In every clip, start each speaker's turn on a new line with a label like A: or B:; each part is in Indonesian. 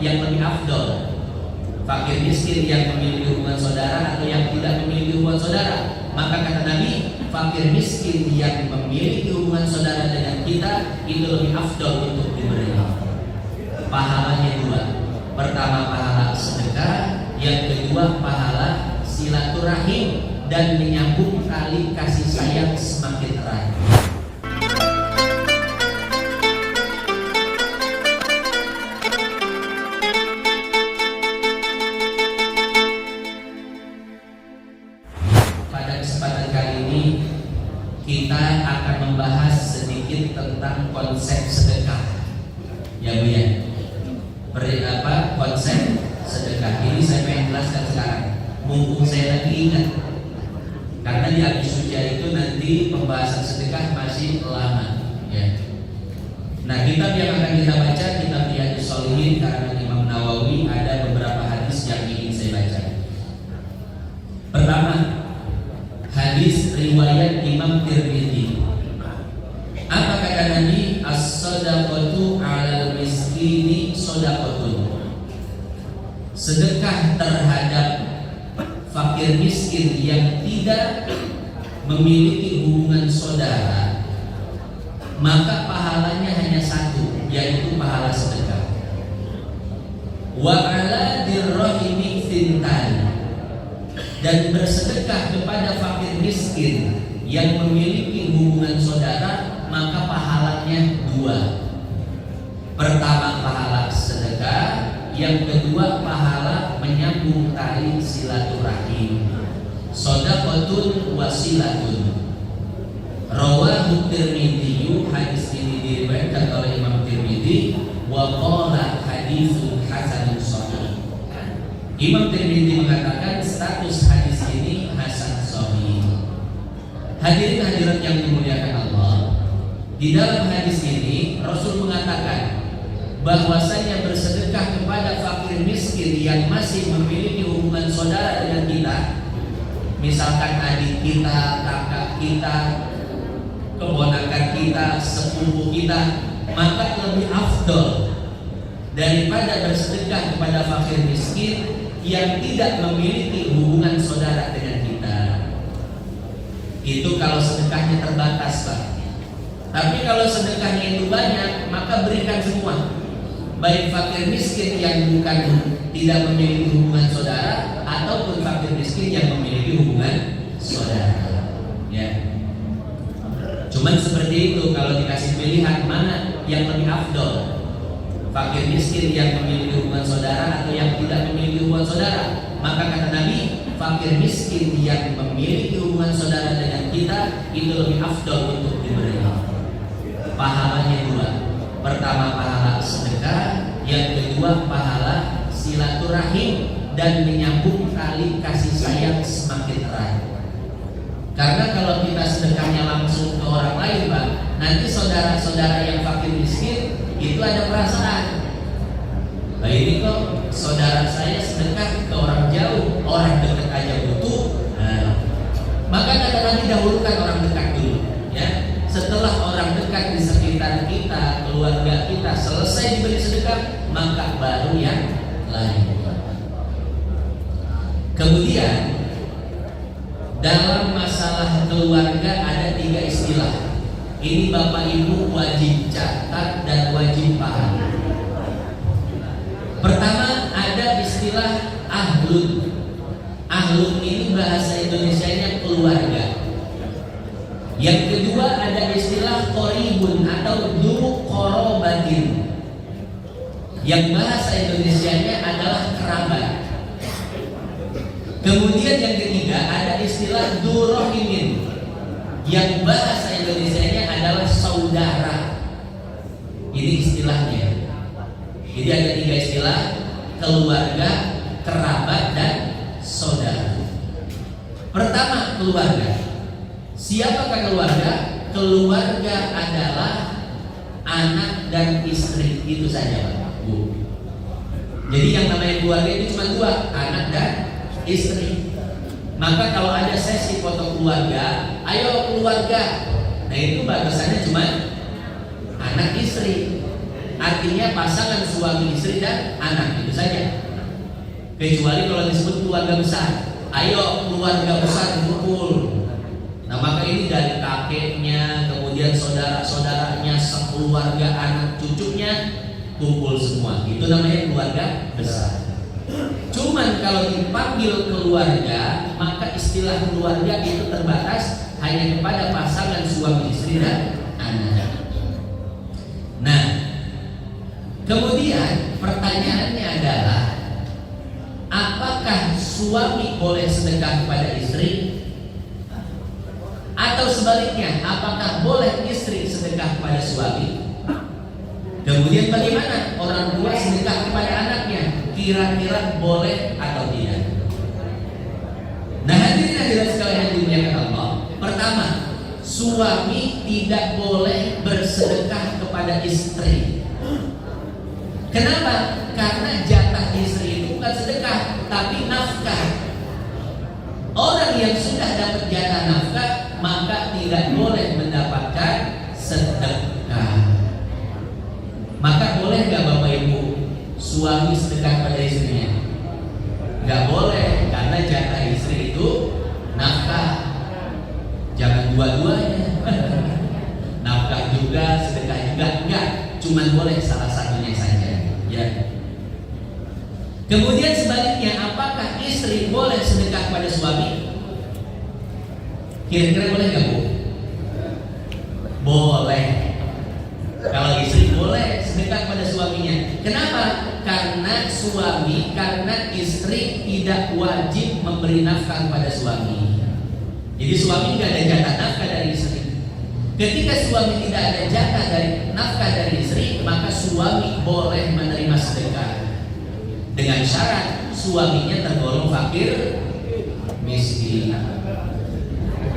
A: yang lebih afdol? Fakir miskin yang memiliki hubungan saudara atau yang tidak memiliki hubungan saudara? Maka kata Nabi, fakir miskin yang memiliki hubungan saudara dengan kita itu lebih afdol untuk diberi. Pahalanya dua. Pertama pahala sedekah, yang kedua pahala silaturahim dan menyambung tali kasih sayang semakin erat. Kita akan membahas sedikit tentang konsep sedekah, ya Bu ya. Konsep sedekah ini saya pengen jelaskan sekarang, mumpung saya lagi ingat, karena di Abi Suja itu nanti pembahasan sedekah masih lama, ya. Nah, kitab yang akan kita baca kitab Riyadhus Shalihin karena Imam Nawawi, ada beberapa hadis yang ingin saya baca. Pertama, hadis riwayat Imam Tirmidzi. Apa kata Nabi? As-sadaqatu 'alal miskini shadaqatun. Sedekah terhadap fakir miskin yang tidak memiliki hubungan saudara, maka pahalanya hanya satu, yaitu pahala sedekah. Wa 'ala dirrahimi thintan. Dan bersedekah kepada fakir miskin yang memiliki hubungan saudara, maka pahalanya dua. Pertama pahala sedekah, yang kedua pahala menyambung tali silaturahim. Shadaqatun wasilatun. Rawahu Tirmidzi, hadis ini diriwayatkan oleh Imam Tirmidzi, wa qala haditsun hasanun shahih. Imam Tirmidzi mengatakan status hadis ini hasan sahih. Hadirin hadirat yang dimuliakan Allah, di dalam hadis ini Rasul mengatakan bahwasanya bersedekah kepada fakir miskin yang masih memiliki hubungan saudara dengan kita, misalkan adik kita, kakak kita, keponakan kita, sepupu kita, maka lebih afdol daripada bersedekah kepada fakir miskin yang tidak memiliki hubungan saudara dengan kita. Itu kalau sedekahnya terbatas, Pak. Tapi kalau sedekahnya itu banyak, maka berikan semua, baik fakir miskin yang bukan tidak memiliki hubungan saudara ataupun fakir miskin yang memiliki hubungan saudara, ya. Cuman seperti itu, kalau dikasih pilihan mana yang lebih afdol, fakir miskin yang memiliki hubungan saudara atau yang tidak memiliki hubungan saudara, maka kata Nabi, fakir miskin yang memiliki hubungan saudara dengan kita itu lebih afdol untuk diberi. Pahalanya dua. Pertama pahala sedekah, yang kedua pahala silaturahim dan menyambung tali kasih sayang semakin erat. Karena kalau kita sedekahnya langsung ke orang lain, Pak, nanti saudara-saudara yang fakir miskin itu ada perasaan, nah ini kok saudara saya sedekah ke orang jauh, orang dekat aja butuh. Nah, maka kata Nabi, dahulukan orang dekat dulu, ya. Setelah orang dekat di sekitar kita, keluarga kita selesai diberi sedekah, maka baru yang lain. Kemudian dalam masalah keluarga ada 3 istilah. Ini Bapak Ibu wajib catat dan wajib paham. Pertama ada istilah ahlun. Ahlun ini bahasa Indonesianya keluarga. Yang kedua ada istilah qoribun atau dzu qorobatin. Yang bahasa Indonesianya adalah kerabat. Kemudian yang ketiga ada istilah dzu rahimin. Yang bahasa Indonesianya adalah saudara. Ini istilahnya. Jadi ada 3 istilah: keluarga, kerabat, dan saudara. Pertama, keluarga. Siapakah keluarga? Keluarga adalah anak dan istri, itu saja, Pak, Bu. Jadi yang namanya keluarga itu cuma 2, anak dan istri. Maka kalau ada sesi foto keluarga, ayo keluarga. Nah itu batasannya cuma anak istri. artinya pasangan suami istri dan anak, itu saja. Kecuali kalau disebut keluarga besar, ayo keluarga besar kumpul. Nah maka ini dari kakeknya, kemudian saudara-saudaranya, sekeluarga, anak cucunya kumpul semua. Itu namanya keluarga besar. Cuman kalau dipanggil keluarga, maka istilah keluarga itu terbatas hanya kepada pasangan suami istri dan anak. Nah, kemudian pertanyaannya adalah, apakah suami boleh sedekah kepada istri? Atau sebaliknya, apakah boleh istri sedekah kepada suami? Kemudian bagaimana orang tua sedekah kepada anaknya? Kira-kira boleh atau tidak? Nah hadirin sekalian yang dimuliakan Allah, pertama, suami tidak boleh bersedekah kepada istri. Kenapa? Karena jatah istri itu bukan sedekah, tapi nafkah. Orang yang sudah dapat jatah nafkah, maka tidak boleh mendapatkan sedekah. Maka boleh gak Bapak Ibu suami sedekah pada istrinya? Gak boleh, karena jatah istri itu nafkah. Jangan dua-duanya. Nafkah juga, sedekah juga, enggak. Cuman boleh salah satunya saja, ya. Kemudian sebaliknya, apakah istri boleh sedekah pada suami? Kira-kira boleh gak Bu? Boleh. Kalau istri boleh sedekah pada suaminya. Kenapa? Karena istri tidak wajib memberi nafkah pada suami. Jadi suami tidak ada jatah nafkah dari istri. Ketika suami tidak ada jatah dari nafkah dari istri, maka suami boleh menerima sedekah dengan syarat suaminya tergolong fakir miskin.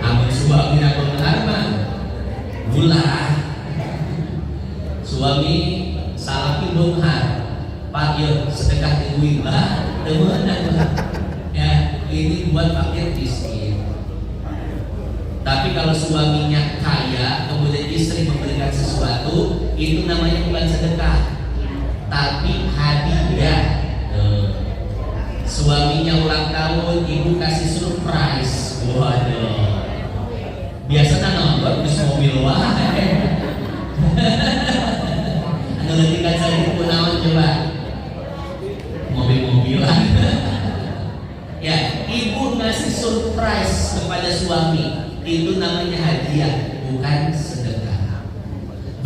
A: Amun suami nak mengharma gula. Suami salapi bonghar, pakir sedekah diuing lah, teman-teman. Ya, ini buat fakir miskin. Tapi kalau suaminya kaya, kemudian istri memberikan sesuatu, itu namanya bukan sedekah, tapi hadiah. Suaminya ulang tahun, ibu kasih surprise. Waduh. Biasanya nonton terus mobil wah. Tinggal saya punawan coba mobil-mobilan. Ya, ibu ngasih surprise kepada suami, itu namanya hadiah, bukan sedekah.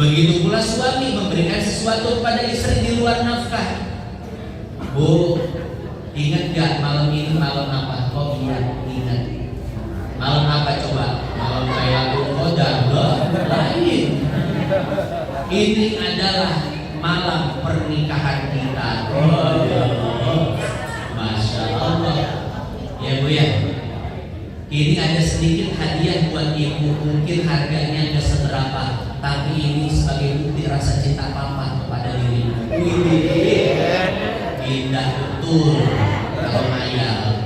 A: Begitu pula suami memberikan sesuatu kepada istri di luar nafkah. Bu, ingat gak malam ini malam apa? Oh iya, ingat. Malam apa coba? Malam Lailatul Qadar. Lain. Ini adalah malam pernikahan kita. Oh, Masya Allah. Ya Bu ya. Ini ada sedikit hadiah buat ibu. Mungkin harganya nggak seberapa, tapi ini sebagai bukti rasa cinta papa kepada dirimu. Indah betul kalau ngayal.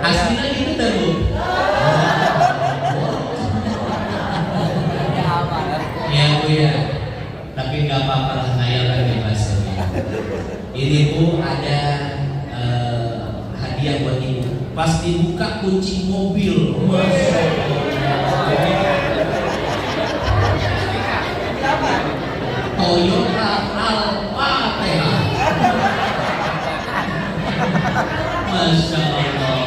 A: Aslinya gitu Bu. Ya Bu ya, tapi nggak apa-apa lah, ngayal kan bebas. Ini Bu ada hadiah buat ibu. Pas dibuka kunci mobil, Toyota Alphatra. Masya Allah.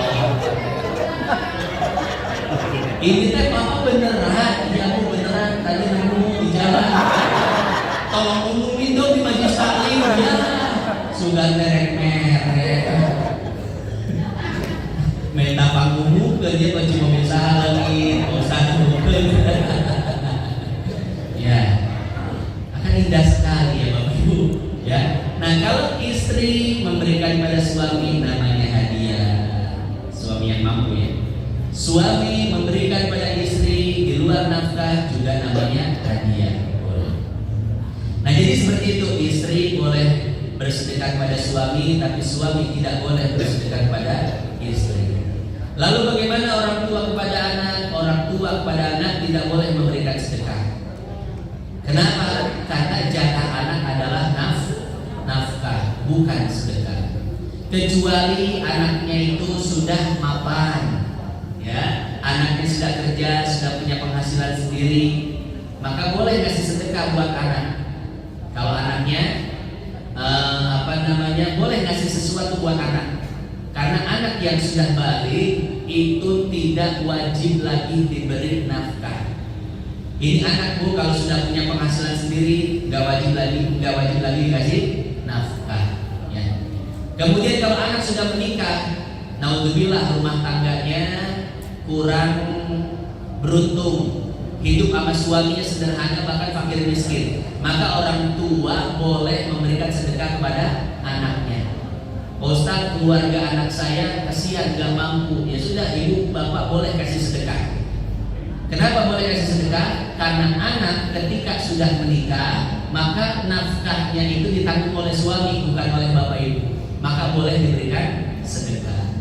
A: Ini teh papa beneran, ya Bu beneran tadi nemu di jalan. Tolong umumin dong di majelis taklim ya. Sudah merek-merek. Minta panggung ke dia kunci mobil saya lagi, bosan bukan. Ya, akan indah sekali ya Bapak Ibu. Ya, nah kalau istri memberikan pada suami namanya hadiah. Suami yang mampu ya. Suami memberikan pada istri di luar nafkah juga namanya hadiah. Nah jadi seperti itu, istri boleh bersedekah pada suami, tapi suami tidak boleh bersedekah pada istri. Lalu bagaimana orang tua kepada anak? Orang tua kepada anak tidak boleh memberikan sedekah. Kenapa? Karena jatah anak adalah nafkah, bukan sedekah. Kecuali anaknya itu sudah mapan, ya, anaknya sudah kerja, sudah punya penghasilan sendiri, maka boleh kasih sedekah buat anak. Kalau anaknya boleh ngasih sesuatu buat anak. Karena anak yang sudah balik itu tidak wajib lagi diberi nafkah. Ini anakku kalau sudah punya penghasilan sendiri nggak wajib lagi dikasih nafkah. Ya. Kemudian kalau anak sudah menikah, naudzubillah rumah tangganya kurang beruntung, hidup sama suaminya sederhana bahkan fakir miskin, maka orang tua boleh memberikan sedekah kepada anaknya. Ustaz, keluarga anak saya kasihan gak mampu, ya sudah ibu bapak boleh kasih sedekah. Kenapa boleh kasih sedekah? Karena anak ketika sudah menikah, maka nafkahnya itu ditanggung oleh suami, bukan oleh bapak ibu, maka boleh diberikan sedekah.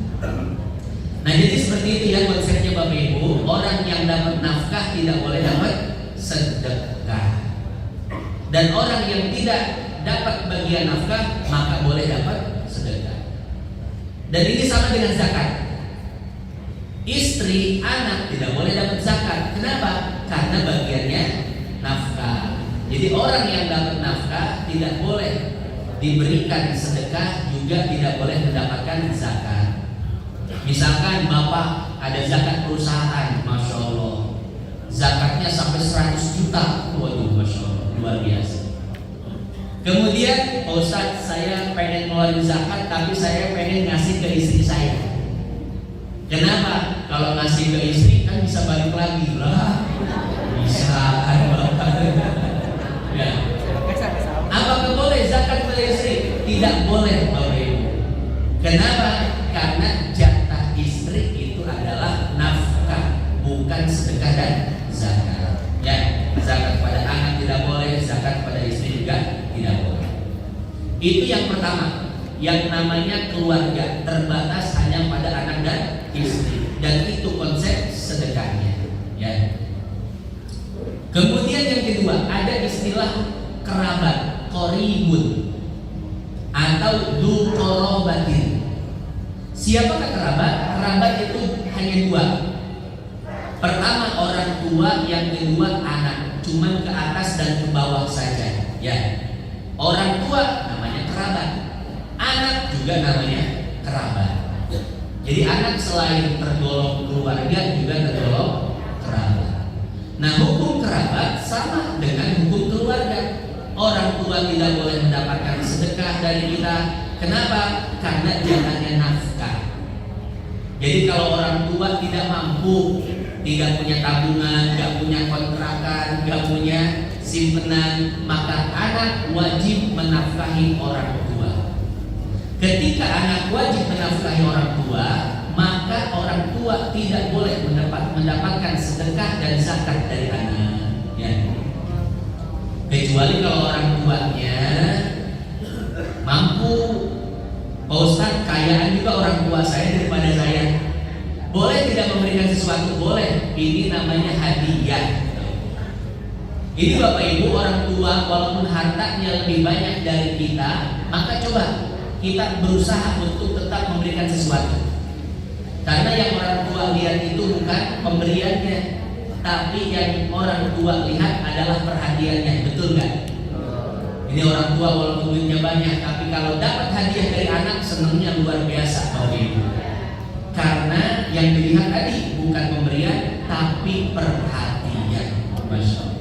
A: Nah, jadi seperti itu ya konsepnya bapak ibu. Orang yang dapat nafkah tidak boleh dapat sedekah, dan orang yang tidak dapat bagian nafkah maka boleh dapat sedekah. Dan ini sama dengan zakat. Istri, anak tidak boleh dapat zakat. Kenapa? Karena bagiannya nafkah. Jadi orang yang dapat nafkah tidak boleh diberikan sedekah, juga tidak boleh mendapatkan zakat. Misalkan bapak ada zakat perusahaan, masya Allah, zakatnya sampai 100 juta, waduh, masya Allah, luar biasa. Kemudian, Ustaz, saya pengen ngeluarin zakat, tapi saya pengen ngasih ke istri saya. Kenapa? Kalau ngasih ke istri kan bisa balik lagi lah. Bisa kan bapak? Ya. Apakah boleh zakat ke istri? Tidak boleh bapak ibu. Kenapa? Karena jatah istri itu adalah nafkah, bukan sedekah dan zakat. Ya, zakat pada anak tidak boleh, zakat pada istri juga tidak boleh. Itu yang pertama. Yang namanya keluarga terbatas hanya pada anak dan istri, dan itu konsep sedekahnya. Ya. Kemudian yang kedua ada istilah kerabat, qoribun atau du qorobatin. Siapakah kerabat? Kerabat itu hanya dua. Pertama orang tua, yang kedua anak. Cuman ke atas dan ke bawah saja. Ya. Orang tua namanya kerabat, anak juga namanya kerabat. Jadi anak selain tergolong keluarga juga tergolong kerabat. Nah, hukum kerabat sama dengan hukum keluarga. Orang tua tidak boleh mendapatkan sedekah dari kita. Kenapa? Karena jatahnya nafkah. Jadi kalau orang tua tidak mampu, tidak punya tabungan, tidak punya kontrakan, tidak punya simpenan, maka anak wajib menafkahi orang tua. Ketika anak wajib menafkahi orang tua, maka orang tua tidak boleh mendapatkan sedekah dan zakat dari anak. Ya. Kecuali kalau orang tuanya mampu. Pak Ustadz, kayaan juga orang tua saya daripada saya. Boleh tidak memberikan sesuatu? Boleh. Ini namanya hadiah. Ini Bapak Ibu, orang tua walaupun hartanya lebih banyak dari kita, maka coba kita berusaha untuk tetap memberikan sesuatu. Karena yang orang tua lihat itu bukan pemberiannya, tapi yang orang tua lihat adalah perhatiannya. Betul nggak? Ini orang tua walaupun duitnya banyak, tapi kalau dapat hadiah dari anak, senangnya luar biasa Bapak Ibu. Karena yang dilihat tadi bukan pemberian, tapi perhatian. Masya Allah.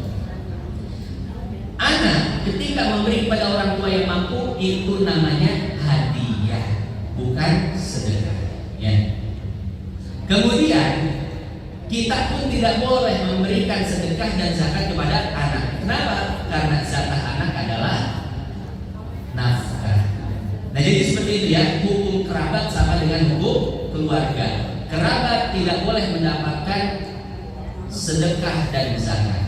A: Anak ketika memberi kepada orang tua yang mampu, itu namanya hadiah, bukan sedekah. Ya. Kemudian kita pun tidak boleh memberikan sedekah dan zakat kepada anak. Kenapa? Karena zakat anak adalah nafkah. Nah, jadi seperti itu ya, hukum kerabat sama dengan hukum keluarga. Kerabat tidak boleh mendapatkan sedekah dan zakat.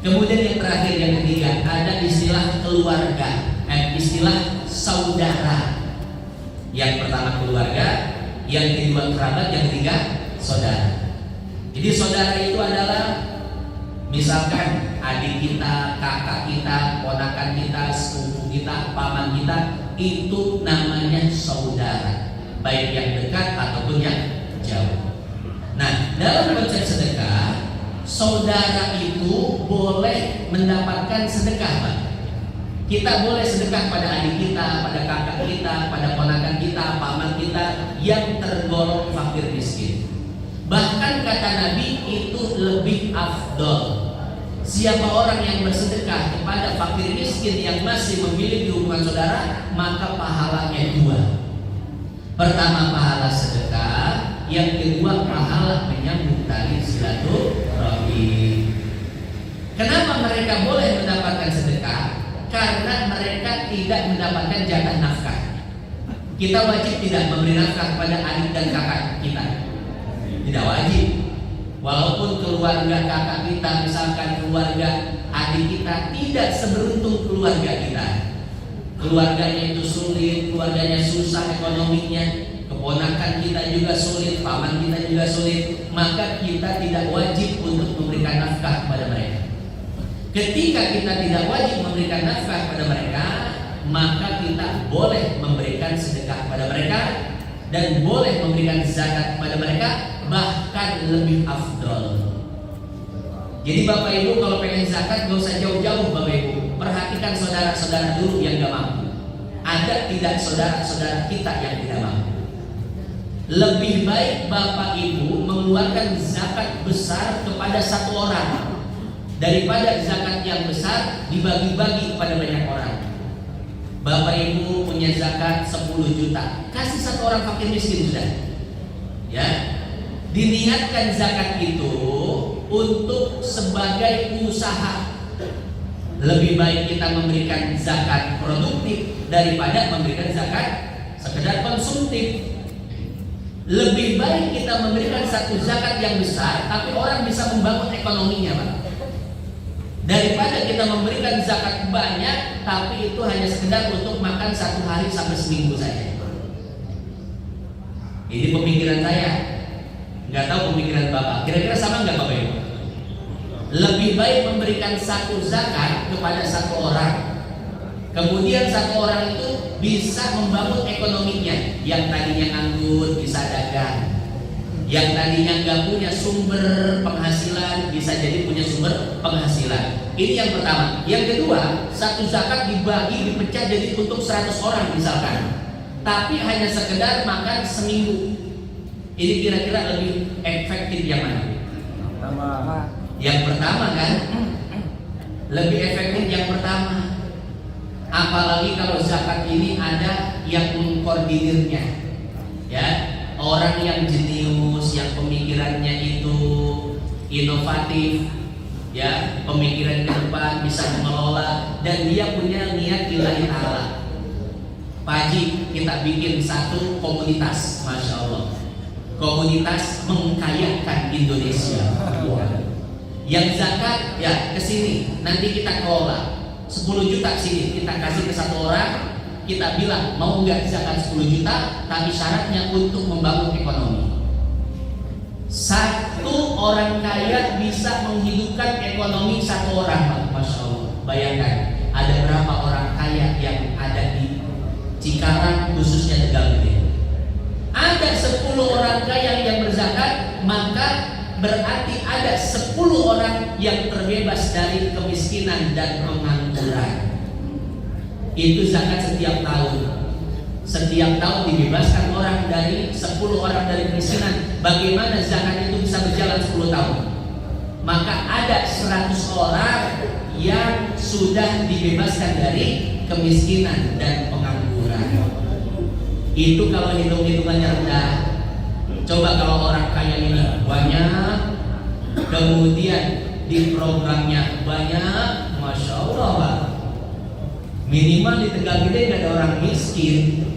A: Kemudian yang terakhir, yang ketiga, ada istilah keluarga, istilah saudara. Yang pertama keluarga, yang kedua kerabat, yang ketiga saudara. Jadi saudara itu adalah misalkan adik kita, kakak kita, ponakan kita, sepupu kita, paman kita, itu namanya saudara, baik yang dekat ataupun yang jauh. Nah, dalam konsep sedekah, saudara itu boleh mendapatkan sedekah, Pak. Kita boleh sedekah pada adik kita, pada kakak kita, pada ponakan kita, paman kita yang tergolong fakir miskin. Bahkan kata Nabi itu lebih afdol. Siapa orang yang bersedekah kepada fakir miskin yang masih memiliki hubungan saudara, maka pahalanya dua. Pertama pahala sedekah, yang kedua pahala menyambung tali silaturahmi. Kenapa mereka boleh mendapatkan sedekah? Karena mereka tidak mendapatkan jatah nafkah. Kita wajib tidak memberi nafkah kepada adik dan kakak kita. Tidak wajib. Walaupun keluarga kakak kita, misalkan keluarga adik kita tidak seberuntung keluarga kita. Keluarganya itu sulit, keluarganya susah ekonominya, keponakan kita juga sulit, paman kita juga sulit, maka kita tidak wajib untuk memberikan nafkah kepada mereka. Ketika kita tidak wajib memberikan nafkah kepada mereka, maka kita boleh memberikan sedekah kepada mereka dan boleh memberikan zakat kepada mereka, bahkan lebih afdol. Jadi Bapak Ibu kalau pengen zakat gak usah jauh-jauh Bapak Ibu, perhatikan saudara-saudara dulu yang gak mampu. Ada tidak saudara-saudara kita yang tidak mampu? Lebih baik Bapak Ibu mengeluarkan zakat besar kepada satu orang daripada zakat yang besar dibagi-bagi kepada banyak orang. Bapak Ibu punya zakat 10 juta, kasih satu orang fakir miskin sudah. Ya, diniatkan zakat itu untuk sebagai usaha. Lebih baik kita memberikan zakat produktif daripada memberikan zakat sekedar konsumtif. Lebih baik kita memberikan satu zakat yang besar tapi orang bisa membangun ekonominya, Pak, daripada kita memberikan zakat banyak tapi itu hanya sekedar untuk makan satu hari sampai seminggu saja. Ini pemikiran saya, nggak tahu pemikiran Bapak. Kira-kira sama nggak Bapak Ibu? Lebih baik memberikan satu zakat kepada satu orang, kemudian satu orang itu bisa membangun ekonominya. Yang tadinya nganggur bisa dagang, yang tadinya nggak punya sumber penghasilan bisa jadi punya sumber penghasilan. Ini yang pertama. Yang kedua, satu zakat dibagi, dipecah jadi untuk 100 orang misalkan, tapi hanya sekedar makan seminggu. Ini kira-kira lebih efektif yang mana? Yang pertama kan? Lebih efektif yang pertama. Apalagi kalau zakat ini ada yang mengkoordinirnya, ya, orang yang jenius, yang pemikirannya itu inovatif, ya, pemikiran ke depan, bisa mengelola, dan dia punya niat lillahi ta'ala. Pak Haji, kita bikin satu komunitas, Masya Allah, komunitas mengkayakan Indonesia. Yang zakat ya kesini, nanti kita kelola 10 juta sini, kita kasih ke satu orang, kita bilang mau nggak zakat 10 juta, tapi syaratnya untuk membangun ekonomi. Satu orang kaya bisa menghidupkan ekonomi satu orang, Masya Allah. Bayangkan ada berapa orang kaya yang ada di Cikarang, khususnya Tegal Gede. Ada 10 orang kaya yang berzakat, maka berarti ada 10 orang yang terbebas dari kemiskinan dan pengangguran. Itu zakat setiap tahun. Setiap tahun dibebaskan orang dari 10 orang dari kemiskinan. Bagaimana zakat itu bisa berjalan 10 tahun? Maka ada 100 orang yang sudah dibebaskan dari kemiskinan dan pengangguran. Itu kalau hitung-hitungannya rendah. Coba kalau orang kaya ini banyak, kemudian di programnya banyak, Masya Allah Pak, minimal di Tegal Gede nggak ada orang miskin,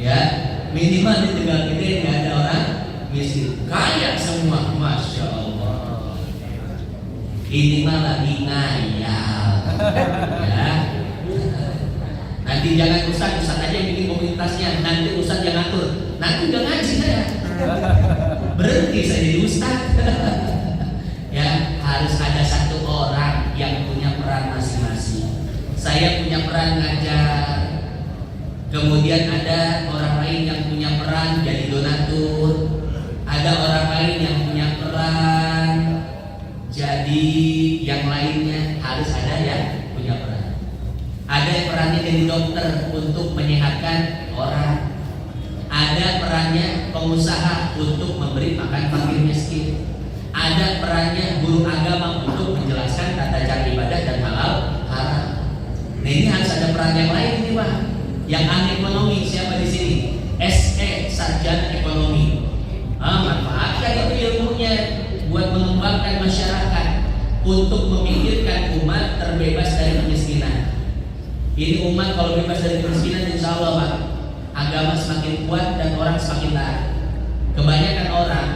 A: ya, minimal di Tegal Gede nggak ada orang miskin, kaya semua, Masya Allah. Ini malah ngayal, ya. Nanti jangan Ustaz aja yang bikin komunitasnya, nanti Ustaz yang ngatur, nanti udah ngaji saya. Berhenti saya jadi ustaz. Ya, harus ada satu orang yang saya punya peran ngajar. Kemudian ada orang lain yang punya peran jadi donatur. Ada orang lain yang punya peran jadi yang lainnya, harus ada yang punya peran. Ada yang perannya jadi dokter untuk menyehatkan orang. Ada perannya pengusaha untuk memberi makan fakir miskin. Ada perannya guru agama untuk menjelaskan tata cara ibadah dan halal haram. Nah ini harus ada peran yang lain nih Pak. Yang ahli ekonomi siapa di sini? SE, sarjana ekonomi. Manfaatkan itu ilmunya buat mengembangkan masyarakat untuk memikirkan umat terbebas dari kemiskinan. Ini umat kalau bebas dari kemiskinan, insya Allah Pak, agama semakin kuat dan orang semakin taat. Kebanyakan orang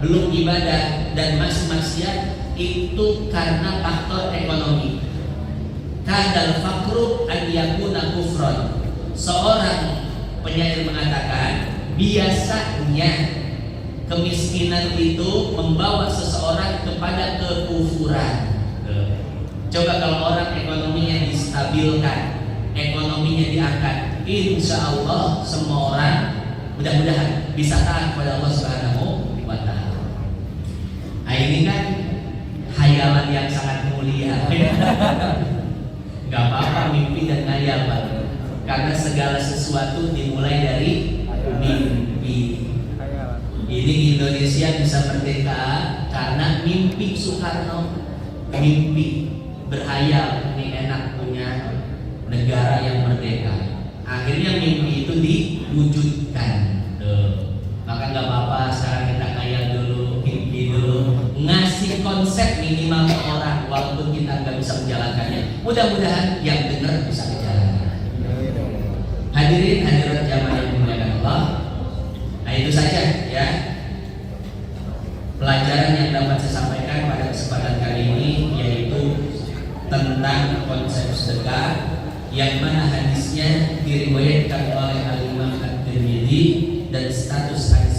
A: belum ibadah dan masih maksiat itu karena faktor ekonomi. Kadal fakru an yakuna kufron. Seorang penyair mengatakan biasanya kemiskinan itu membawa seseorang kepada kekufuran. Coba kalau orang ekonominya distabilkan, ekonominya diangkat, insya Allah semua orang mudah-mudahan bisa taat kepada Allah Subhanahu wa Ta'ala. Nah ini kan hayalan yang sangat mulia. Gak apa-apa mimpi dan ngayal Pak, karena segala sesuatu dimulai dari mimpi. Ini Indonesia bisa merdeka karena mimpi Soekarno, mimpi berhayal ini enak punya negara yang merdeka. Akhirnya mimpi itu diwujudkan. Maka nggak apa-apa sekarang kita khayal dulu, mimpi dulu, ngasih konsep minimal ke orang walaupun kita nggak bisa menjalankannya. Mudah-mudahan yang dengar bisa menjalankan. Hadirin hadirat jamaah yang dimuliakan Allah. Nah itu saja ya pelajaran yang dapat saya sampaikan pada kesempatan kali ini, yaitu tentang konsep sedekah yang mana hadisnya diriwayatkan oleh Al-Imam At-Tirmidzi dan status hadis